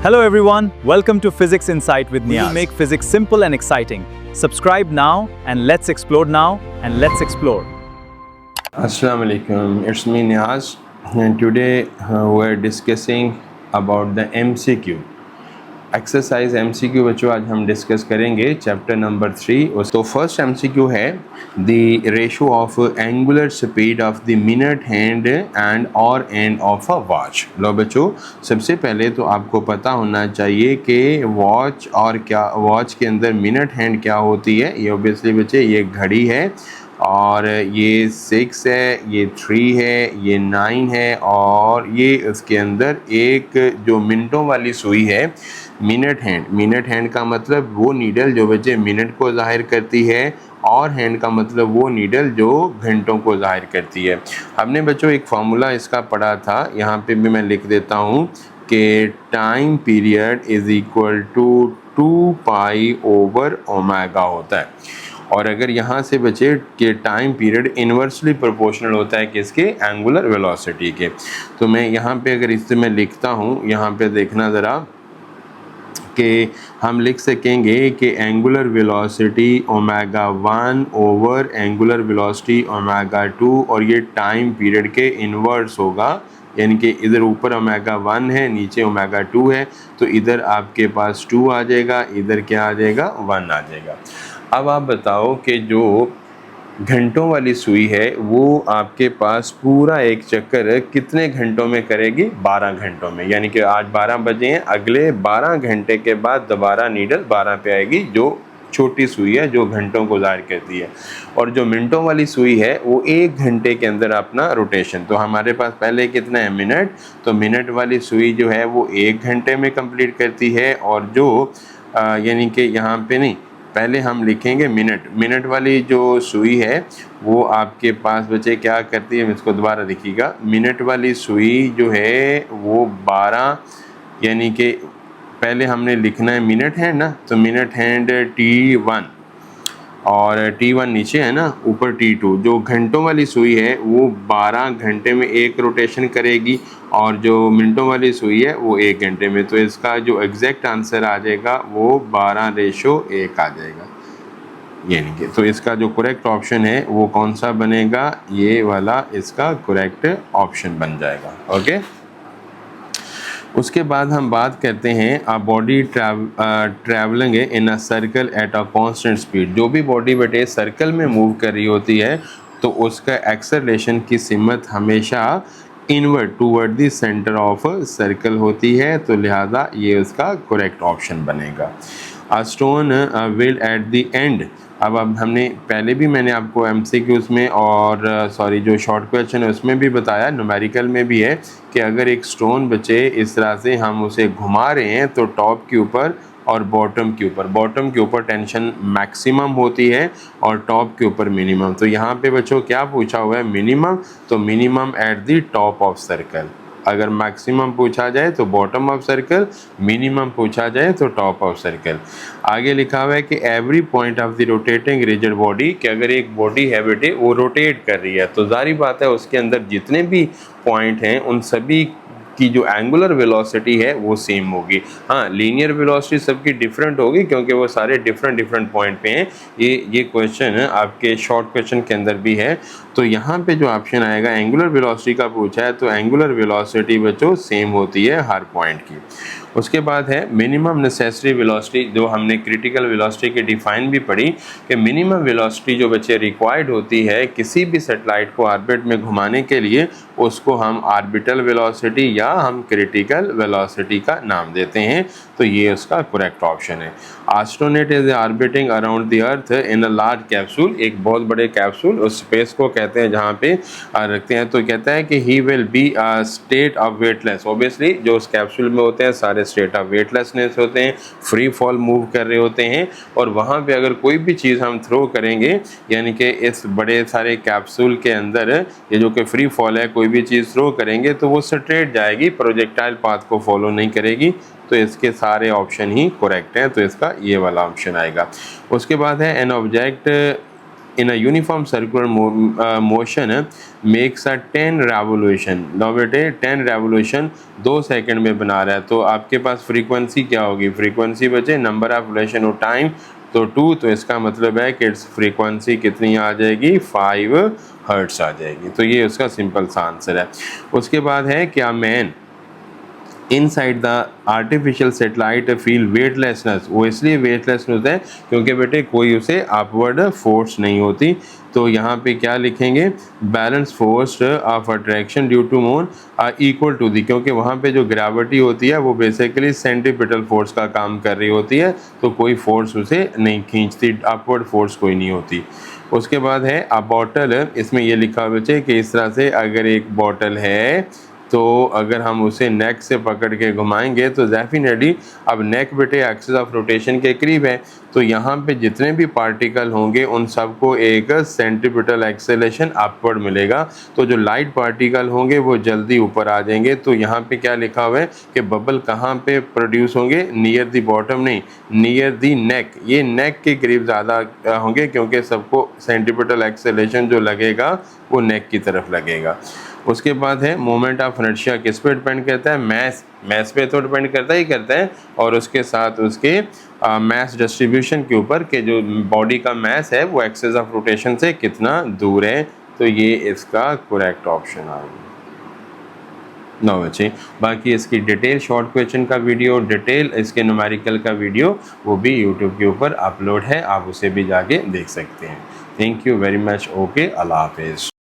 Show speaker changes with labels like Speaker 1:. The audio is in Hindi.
Speaker 1: Hello everyone, welcome to Physics Insight with Niaz. We make physics simple and exciting. Subscribe now and let's explore now and let's explore.
Speaker 2: Assalamu alaikum, it's me Niaz, and today we're discussing about the MCQ. Exercise MCQ बच्चों आज हम डिस्कस करेंगे चैप्टर नंबर 3। तो फर्स्ट MCQ है the ratio of angular speed of the minute hand and और एंड ऑफ अ वॉच। लो बच्चों, सबसे पहले तो आपको पता होना चाहिए कि वॉच और क्या वॉच के अंदर मिनट हैंड क्या होती है। ये ऑब्वियसली बच्चे ये घड़ी है और ये 6 है, ये 3 है, ये 9 है और ये इसके अंदर एक जो मिनटों वाली सुई है मिनट हैंड। मिनट हैंड का मतलब वो नीडल जो बच्चे मिनट को ज़ाहिर करती है और हैंड का मतलब वो नीडल जो घंटों को ज़ाहिर करती है। हमने बच्चों एक फार्मूला इसका पढ़ा था, यहाँ पे भी मैं लिख देता हूँ कि time period is equal to 2 pi over omega होता है। और अगर यहाँ से बचे कि टाइम पीरियड इन्वर्सली प्रोपोर्शनल होता है किसके, एंगुलर वेलोसिटी के। तो मैं यहाँ पे अगर इससे मैं लिखता हूँ, यहाँ पे देखना ज़रा कि हम लिख सकेंगे कि angular velocity omega 1 over angular velocity omega 2 और ये टाइम पीरियड के इन्वर्स होगा, यानी कि इधर ऊपर ओमेगा 1 है, नीचे ओमेगा 2 है, तो इधर आपके पास 2 आ जाएगा, इधर क्या आ जाएगा 1 आ जाएगा। अब आप बताओ कि जो घंटों वाली सुई है वो आपके पास पूरा एक चक्कर कितने घंटों में करेगी, 12 घंटों में। यानी कि आज 12 बजे हैं, अगले 12 घंटे के बाद दोबारा नीडल 12 पे आएगी, जो छोटी सुई है जो घंटों को ज़ाहिर करती है। और जो मिनटों वाली सुई है वो 1 घंटे के अंदर अपना रोटेशन, तो हमारे पास पहले कितना है मिनट, तो मिनट वाली सुई जो है वो 1 घंटे में कंप्लीट करती है। और जो यानी कि यहाँ पे नहीं, पहले हम लिखेंगे मिनट। मिनट वाली जो सुई है वो आपके पास बच्चे क्या करती है, इसको दोबारा लिखिएगा। मिनट वाली सुई जो है वो 12, यानी कि पहले हमने लिखना है मिनट हैंड ना, तो मिनट हैंड T1 और T1 नीचे है ना, ऊपर T2। जो घंटों वाली सुई है वो 12 घंटे में एक रोटेशन करेगी और जो मिनटों वाली सुई है वो 1 घंटे में। तो इसका जो एग्जैक्ट आंसर आ जाएगा वो 12:1 आ जाएगा, यानी कि तो इसका जो करेक्ट ऑप्शन है वो कौन सा बनेगा, ये वाला इसका करेक्ट ऑप्शन बन जाएगा। ओके, उसके बाद हम बात करते हैं a body travelling in a circle at a constant speed. जो भी बॉडी बेटे सर्कल में मूव कर रही होती है तो उसका एक्सेलरेशन की सिमत हमेशा inward toward the centre of circle होती है, तो लिहाजा ये उसका करेक्ट ऑप्शन बनेगा। A stone will at the end. अब हमने पहले भी मैंने आपको MCQs में और सॉरी जो शॉर्ट क्वेश्चन है उसमें भी बताया, न्यूमेरिकल में भी है कि अगर एक स्टोन बचे इस तरह से हम उसे घुमा रहे हैं तो टॉप के ऊपर और बॉटम के ऊपर टेंशन मैक्सिमम होती है और टॉप के ऊपर मिनिमम। तो यहाँ पे बच्चों क्या पूछा हुआ है, मिनिमम, तो minimum at the top of circle. अगर मैक्सिमम पूछा जाए तो बॉटम ऑफ सर्कल, मिनिमम पूछा जाए तो टॉप ऑफ सर्कल। आगे लिखा हुआ है कि every point of the rotating rigid body, कि अगर एक बॉडी है बेटे वो रोटेट कर रही है तो जाहिर बात है उसके अंदर जितने भी पॉइंट हैं उन सभी की जो एंगुलर वेलोसिटी है वो सेम होगी। हाँ, लीनियर वेलोसिटी सबकी डिफरेंट होगी क्योंकि वो सारे डिफरेंट पॉइंट पे हैं। ये क्वेश्चन आपके शॉर्ट क्वेश्चन के अंदर भी है। तो यहाँ पे जो ऑप्शन आएगा एंगुलर वेलोसिटी का पूछा है, तो एंगुलर वेलोसिटी बच्चों सेम होती है हर पॉइंट की। उसके बाद है मिनिमम नेसेसरी वेलोसिटी, जो हमने क्रिटिकल वेलोसिटी की डिफाइन भी पढ़ी कि मिनिमम वेलोसिटी जो बच्चे रिक्वायर्ड होती है किसी भी सैटेलाइट को ऑर्बिट में घुमाने के लिए, उसको हम ऑर्बिटल वेलोसिटी या हम क्रिटिकल वेलोसिटी का नाम देते हैं। तो ये उसका करेक्ट ऑप्शन है। Astronaut is orbiting around the earth in a large capsule. एक बहुत बड़े कैप्सूल, उस स्पेस को कहते हैं जहाँ पे रखते हैं। तो कहता है कि he will be a state of weightless. Obviously जो उस कैप्सूल में होते हैं सारे स्टेट ऑफ वेटलेसनेस होते हैं, फ्री फॉल मूव कर रहे होते हैं। और वहाँ पे अगर कोई भी चीज़ हम थ्रो करेंगे, यानी कि इस बड़े सारे कैप्सूल के अंदर ये जो कि फ्री फॉल है, कोई भी चीज़ थ्रो करेंगे तो वो स्ट्रेट जाएगी, प्रोजेक्टाइल पाथ को फॉलो नहीं करेगी। तो इसके सारे ऑप्शन ही करेक्ट हैं, तो इसका ये वाला ऑप्शन आएगा। उसके बाद है an object in a uniform circular motion makes a 10 revolution। लो बेटे 10 revolution 2 सेकंड में बना रहा है, तो आपके पास फ्रीक्वेंसी क्या होगी? फ्रीक्वेंसी बचे number of revolution of time, तो 2, तो इसका मतलब है कि इट्स फ्रीक्वेंसी कितनी आ जाएगी? 5 हर्ट्स आ जाएगी। तो ये उसका सिंपल सा आंसर है। उसके बाद है क्या man inside the artificial satellite feel weightlessness. वो इसलिए वेटलेस होता है क्योंकि बेटे कोई उसे अपवर्ड फोर्स नहीं होती। तो यहाँ पे क्या लिखेंगे? Balance force of attraction due to moon are equal to the, क्योंकि वहाँ पे जो ग्रेविटी होती है वो बेसिकली सेंट्रीपिटल फोर्स का काम कर रही होती है, तो कोई फोर्स उसे नहीं खींचती, अपवर्ड फोर्स कोई नहीं होती। उसके बाद है अ बॉटल, इसमें ये लिखा बच्चे कि इस तरह से अगर एक बॉटल है तो अगर हम उसे नेक से पकड़ के घुमाएंगे तो डेफिनेटली अब नेक बेटे एक्सिस ऑफ रोटेशन के करीब है, तो यहाँ पे जितने भी पार्टिकल होंगे उन सबको एक सेंट्रीपिटल एक्सेलेरेशन अपवर्ड मिलेगा। तो जो लाइट पार्टिकल होंगे वो जल्दी ऊपर आ जाएंगे। तो यहाँ पे क्या लिखा हुआ है कि बबल कहाँ पे प्रोड्यूस होंगे? नियर द बॉटम नहीं, नियर द नेक। ये नेक के करीब ज़्यादा होंगे क्योंकि सबको सेंट्रीपिटल एक्सेलेरेशन जो लगेगा वो नेक की तरफ लगेगा। उसके बाद है मोमेंट ऑफ इनर्शिया किस पे डिपेंड करता है? मैस पे तो डिपेंड करता ही करता है, और उसके साथ उसके मैस डिस्ट्रीब्यूशन के ऊपर कि जो बॉडी का मैस है वो एक्सिस ऑफ रोटेशन से कितना दूर है। तो ये इसका करेक्ट ऑप्शन आ गया। नो बच्चे, बाकी इसकी डिटेल शॉर्ट क्वेश्चन का वीडियो, डिटेल इसके न्यूमेरिकल का वीडियो वो भी यूट्यूब के ऊपर अपलोड है, आप उसे भी जाके देख सकते हैं। Thank you very much. Okay, Allah हाफिज़।